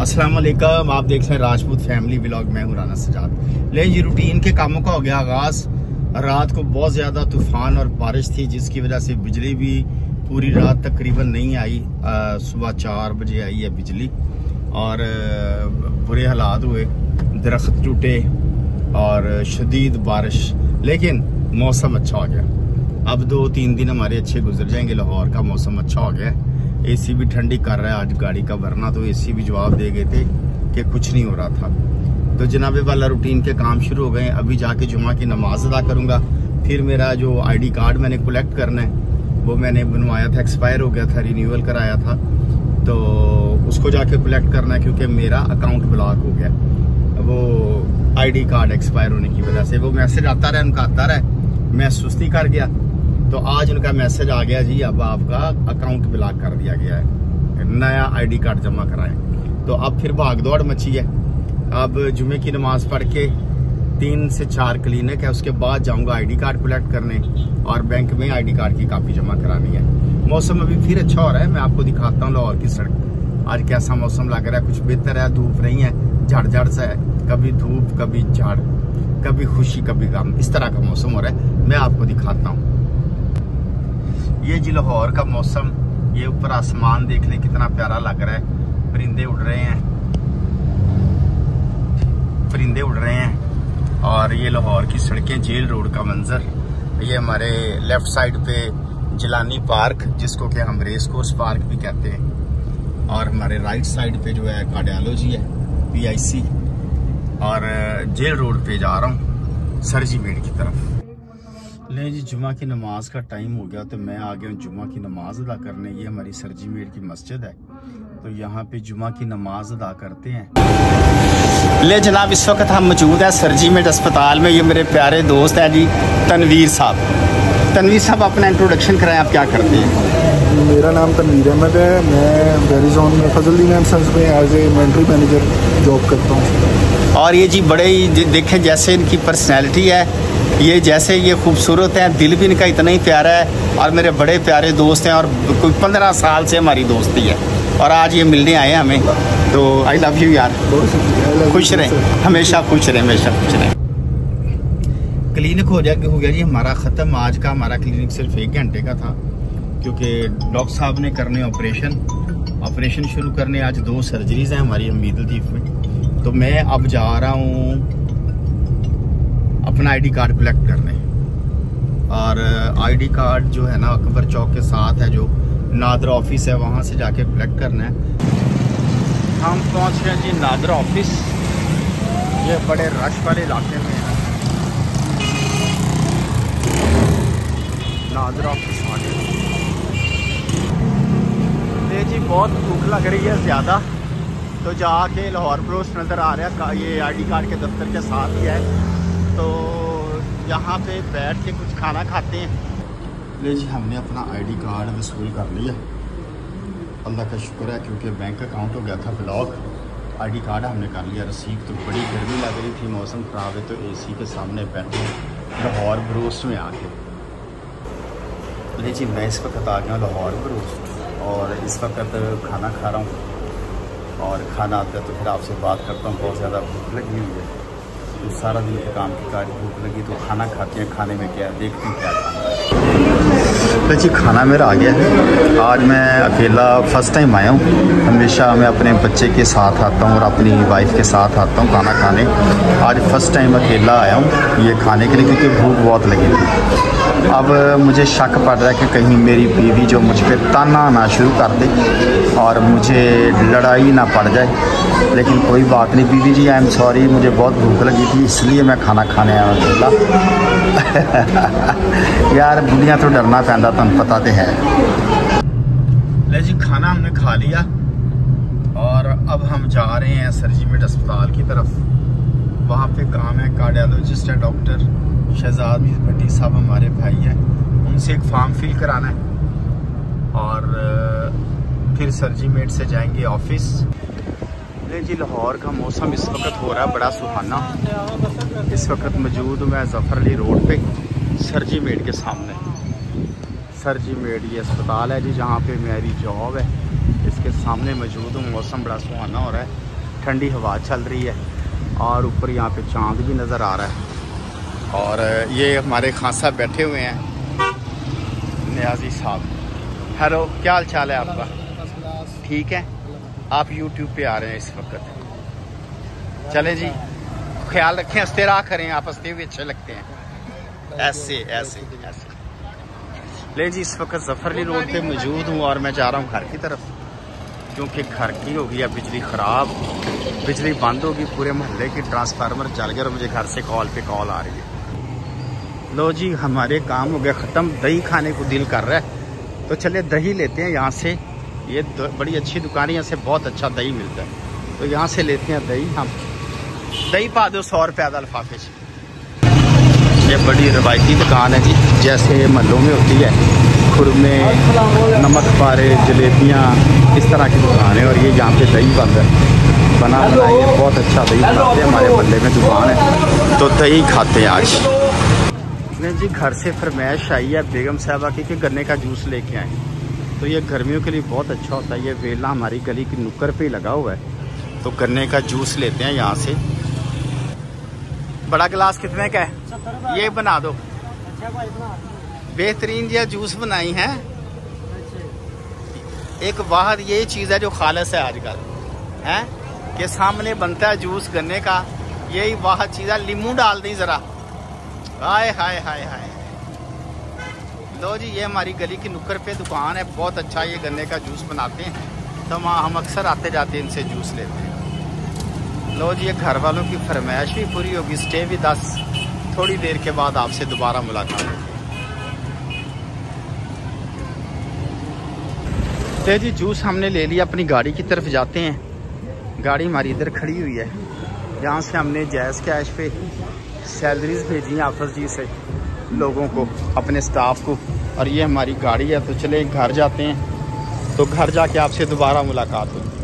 अस्सलाम वालेकुम, आप देख रहे हैं राजपूत फैमिली व्लॉग। मैं हूं राना सजाद। ले जी रूटीन के कामों का हो गया आगाज। रात को बहुत ज़्यादा तूफान और बारिश थी जिसकी वजह से बिजली भी पूरी रात तकरीबन नहीं आई। सुबह 4 बजे आई है बिजली और बुरे हालात हुए, दरख्त टूटे और शदीद बारिश, लेकिन मौसम अच्छा हो गया। अब 2-3 दिन हमारे अच्छे गुजर जाएंगे। लाहौर का मौसम अच्छा हो गया है। एसी भी ठंडी कर रहा है आज गाड़ी का, वरना तो एसी भी जवाब दे गए थे कि कुछ नहीं हो रहा था। तो जनाबे वाला रूटीन के काम शुरू हो गए। अभी जाके जुमा की नमाज अदा करूँगा। फिर मेरा जो आईडी कार्ड मैंने कलेक्ट करना है वो मैंने बनवाया था, एक्सपायर हो गया था, रिन्यूअल कराया था, तो उसको जाके कलेक्ट करना है क्योंकि मेरा अकाउंट ब्लॉक हो गया वो आईडी कार्ड एक्सपायर होने की वजह से। वो मैसेज आता रहा, उनका आता रहा, मैं सुस्ती कर गया। तो आज उनका मैसेज आ गया, जी अब आपका अकाउंट ब्लॉक कर दिया गया है, नया आईडी कार्ड जमा कराएं। तो अब फिर भाग दौड़ मची है। अब जुमे की नमाज पढ़ के 3 से 4 क्लिनिक है, उसके बाद जाऊंगा आईडी कार्ड कलेक्ट करने और बैंक में आईडी कार्ड की कापी जमा करानी है। मौसम अभी फिर अच्छा हो रहा है। मैं आपको दिखाता हूँ लाहौर की सड़क आज कैसा मौसम लग रहा है। कुछ बेहतर है, धूप नहीं है, झाड़ सा है, कभी धूप कभी झाड़, कभी खुशी कभी गम, इस तरह का मौसम हो रहा है। मैं आपको दिखाता हूँ। ये जी लाहौर का मौसम, ये ऊपर आसमान देख लें कितना प्यारा लग रहा है। परिंदे उड़ रहे हैं, परिंदे उड़ रहे हैं। और ये लाहौर की सड़कें, जेल रोड का मंजर। ये हमारे लेफ्ट साइड पे जिलानी पार्क, जिसको कि हम रेस कोर्स पार्क भी कहते हैं, और हमारे राइट साइड पे जो है कार्डियोलॉजी है, PIC। और जेल रोड पे जा रहा हूँ सरजी मेड की तरफ। ले जी जुमा की नमाज का टाइम हो गया तो मैं आ गया हूँ जुमा की नमाज अदा करने। ये हमारी सरजी मेड की मस्जिद है, तो यहाँ पे जुमा की नमाज अदा करते हैं। ले जनाब, इस वक्त हम मौजूद हैं सरजी मेड अस्पताल में। ये मेरे प्यारे दोस्त हैं जी, तनवीर साहब। तनवीर साहब, अपना इंट्रोडक्शन कराएं, आप क्या करते हैं? मेरा नाम तनवीर अहमद है। मैं वेरिजोन में फजलुद्दीन एंड सन्स में as a inventory manager job करता हूँ। और ये जी बड़े ही देखें जैसे इनकी पर्सनैलिटी है, ये जैसे ये खूबसूरत है, दिल भी इनका इतना ही प्यारा है और मेरे बड़े प्यारे दोस्त हैं और कोई 15 साल से हमारी दोस्ती है और आज ये मिलने आए हमें। तो आई लव यू यार, खुश रहें, हमेशा खुश रहें, हमेशा खुश रहें। क्लिनिक हो गया जी हमारा ख़त्म। आज का हमारा क्लिनिक सिर्फ 1 घंटे का था क्योंकि डॉक्टर साहब ने करने ऑपरेशन शुरू करने। आज 2 सर्जरीज हैं हमारी हमीद लतीफ़ में। तो मैं अब जा रहा हूँ अपना आईडी कार्ड कलेक्ट करने। और आईडी कार्ड जो है ना अकबर चौक के साथ है, जो नादरा ऑफिस है, वहाँ से जाके कलेक्ट करना है। हम पहुँच गए जी नादरा ऑफिस। ये बड़े रश वाले इलाके में है नादरा ऑफिस। ये जी बहुत भूख लग रही है ज़्यादा, तो जाके लाहौर ब्रोस्ट नज़र आ रहा है, ये आईडी कार्ड के दफ्तर के साथ ही है, तो यहाँ पे बैठ के कुछ खाना खाते हैं। ले जी हमने अपना आईडी कार्ड वसूल कर लिया, अल्लाह का शुक्र है, क्योंकि बैंक अकाउंट हो गया था ब्लॉक। आईडी कार्ड हमने कर लिया, रसीद। तो बड़ी गर्मी लग रही थी, मौसम ख़राब है, तो AC के सामने बैठे लाहौर ब्रोस्ट में आके। ले जी मैं इस वक्त आ गया लाहौर ब्रोस्ट और इस वक्त खाना खा रहा हूँ और खाना आता है तो फिर आपसे बात करता हूँ। बहुत ज़्यादा भूख लगी हुई है, तो सारा दिन के काम की कारी भूख लगी, तो खाना खाते हैं। खाने में क्या देखते हैं क्या खाना है। तो जी खाना मेरा आ गया है। आज मैं अकेला फर्स्ट टाइम आया हूँ। हमेशा मैं अपने बच्चे के साथ आता हूँ और अपनी वाइफ के साथ आता हूँ खाना खाने। आज फर्स्ट टाइम अकेला आया हूँ ये खाने के लिए, क्योंकि भूख बहुत लगी थी। अब मुझे शक पड़ रहा है कि कहीं मेरी बीवी जो मुझ पर ताना आना शुरू कर दे और मुझे लड़ाई ना पड़ जाए। लेकिन कोई बात नहीं बीवी जी, आई एम सॉरी, मुझे बहुत भूख लगी थी इसलिए मैं खाना खाने आया अकेला। यार बुढ़िया तो डरना पैंदा, तुम पता तो है। ले जी खाना हमने खा लिया और अब हम जा रहे हैं सरजी मेड अस्पताल की तरफ। वहाँ पे काम है, कार्डियोलॉजिस्ट है डॉक्टर शहजाद भट्टी साहब, हमारे भाई हैं, उनसे एक फॉर्म फिल कराना है और फिर सरजी मेड से जाएंगे ऑफिस। जी लाहौर का मौसम इस वक्त हो रहा है बड़ा सुहाना। इस वक्त मौजूद मैं जफर अली रोड पे सरजी मेड के सामने। सरजी मेड ये अस्पताल है जी, जहाँ पे मेरी जॉब है। इसके के सामने मौजूद हूँ। मौसम बड़ा सुहाना हो रहा है, ठंडी हवा चल रही है और ऊपर यहाँ पे चांद भी नज़र आ रहा है। और ये हमारे खान साहब बैठे हुए हैं, नियाजी साहब। हेलो, क्या हाल चाल है आपका? ठीक है। आप यूट्यूब पे आ रहे हैं इस वक्त। चलें जी, ख्याल रखें, हंसते रहा करें, आप हंसते हुए अच्छे लगते हैं। ऐसे ऐसे ऐसे ले जी, इस वक्त जफरली रोड पे मौजूद हूँ और मैं जा रहा हूँ घर की तरफ, क्योंकि घर की हो गई है बिजली ख़राब, बिजली बंद होगी, पूरे मोहल्ले की ट्रांसफार्मर जल गया और मुझे घर से कॉल पे कॉल आ रही है। लो जी, हमारे काम हो गया ख़त्म, दही खाने को दिल कर रहा है तो चले दही लेते हैं यहाँ से। ये बड़ी अच्छी दुकान है, यहाँ से बहुत अच्छा दही मिलता है, तो यहाँ से लेते हैं दही। हम दही पा दो 100 रुपये का लिफाफे से। ये बड़ी रवायती दुकान है जी, जैसे महलों में होती है, खुरमे, नमक पारे, जलेबियाँ, इस तरह की दुकान है। और ये यहाँ पे दही बंद है, बना ये बहुत अच्छा दही बनाते हैं। हमारे महल्ले में दुकान है तो दही खाते हैं आज। नहीं जी, घर से फरमाइश आई है बेगम साहबा की कि गन्ने का जूस लेके आए, तो ये गर्मियों के लिए बहुत अच्छा होता है। ये वेला हमारी गली की नुक्कड़ पे ही लगा हुआ है, तो गन्ने का जूस लेते हैं यहाँ से। बड़ा गिलास कितने का है? ये बना दो। बेहतरीन ये जूस बनाई है। एक वाहद ये चीज़ है जो खालिस है आजकल, है कि सामने बनता है जूस गन्ने का, यही वाहद चीज़ है। नींबू डाल दी ज़रा, हाय हाय हाय हाय। लो जी, ये हमारी गली की नुक्कड़ पे दुकान है, बहुत अच्छा ये गन्ने का जूस बनाते हैं, तो हम अक्सर आते जाते इनसे जूस लेते हैं। लो जी, ये घर वालों की फरमाइश भी पूरी होगी, स्टे भी 10, थोड़ी देर के बाद आपसे दोबारा मुलाकात होगी। तो जी, जूस हमने ले लिया, अपनी गाड़ी की तरफ जाते हैं। गाड़ी हमारी इधर खड़ी हुई है, यहाँ से हमने जायज़ कैश पे सैलरीज भेजी हैं ऑफिस जी से लोगों को, अपने स्टाफ को, और ये हमारी गाड़ी है। तो चले घर जाते हैं, तो घर जाके आपसे दोबारा मुलाकात होगी।